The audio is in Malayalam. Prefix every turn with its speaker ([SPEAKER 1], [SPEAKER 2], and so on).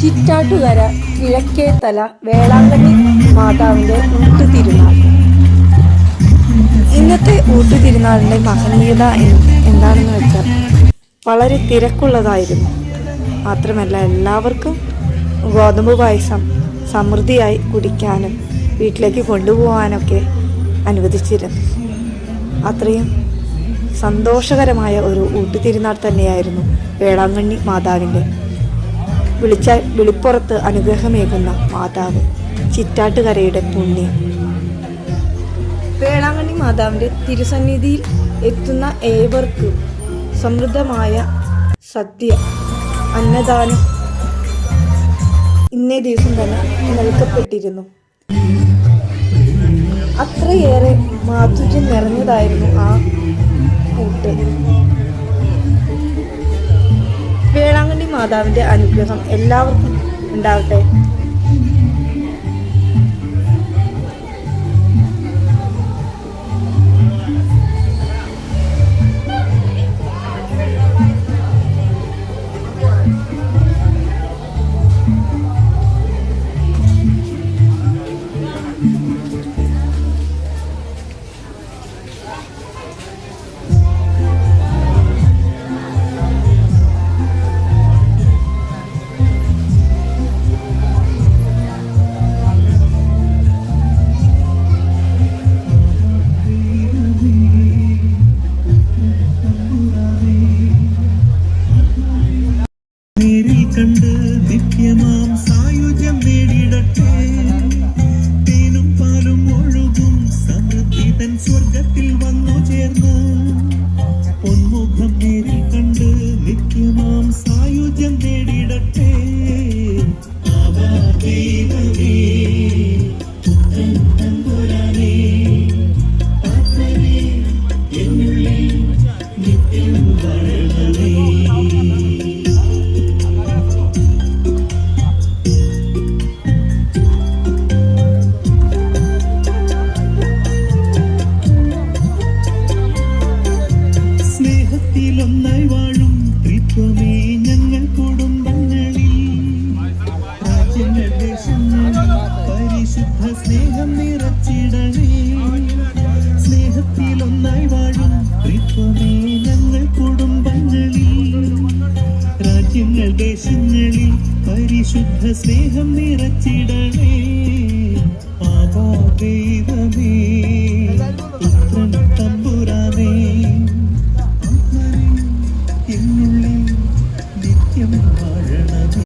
[SPEAKER 1] ചിറ്റാറ്റുകര കിഴക്കേത്തല വേളാങ്കണ്ണി മാതാവിൻ്റെ ഊട്ടുതിരുനാൾ. ഇന്നത്തെ ഊട്ടുതിരുനാളിൻ്റെ മഹനീയത എന്താണെന്ന് വെച്ചാൽ വളരെ തിരക്കുള്ളതായിരുന്നു. മാത്രമല്ല എല്ലാവർക്കും ഗോതമ്പ് പായസം സമൃദ്ധിയായി കുടിക്കാനും വീട്ടിലേക്ക് കൊണ്ടുപോകാനൊക്കെ അനുവദിച്ചിരുന്നു. അത്രയും സന്തോഷകരമായ ഒരു ഊട്ടുതിരുനാൾ തന്നെയായിരുന്നു വേളാങ്കണ്ണി മാതാവിൻ്റെ. വിളിപ്പുറത്ത് അനുഗ്രഹമേകുന്ന മാതാവ്, ചിറ്റാറ്റുകരയുടെ പുണ്യം. വേളാങ്കണ്ണി മാതാവിൻ്റെ തിരുസന്നിധിയിൽ എത്തുന്ന ഏവർക്കും സമൃദ്ധമായ സദ്യ, അന്നദാനം ഇന്നേ ദിവസം തന്നെ നൽകപ്പെട്ടിരുന്നു. അത്രയേറെ മാധുര്യം നിറഞ്ഞതായിരുന്നു ആ ഊട്ട്. വേളാങ്കണ്ണി മാതാവിൻ്റെ അനുഗ്രഹം എല്ലാവർക്കും ഉണ്ടാവട്ടെ.
[SPEAKER 2] കണ്ട് നിത്യമാം സായുജ്യം നേടിടട്ടെ. തേനും പാലും ഒഴുകും സമൃദ്ധി തൻ സ്വർഗത്തിൽ വന്നു ചേർന്ന് പൊന്മുഖം നേരിൽ കണ്ട് നിത്യമാം സായുജ്യം നേടിടട്ടെ. ദൈവമേ പുത്രൻ തമ്പുരാനേ പാത്രനേ എന്നുള്ളിൽ നിത്യം വാഴണമേ. ഒന്നായി വാഴും ത്രിത്വമേ ഞങ്ങൾ കുടുംബങ്ങളിൽ, രാജ്യങ്ങൾ ദേശങ്ങളിൽ പരിശുദ്ധ സ്നേഹം നിറച്ചിടണേ. സ്നേഹത്തിൽ ഒന്നായി വാഴും ത്രിത്വമേ ഞങ്ങൾ കുടുംബങ്ങളിൽ, രാജ്യങ്ങൾ ദേശങ്ങളിൽ പരിശുദ്ധ സ്നേഹം നിറച്ചിടണേ. ആവാ ദൈവമേ പുത്രൻ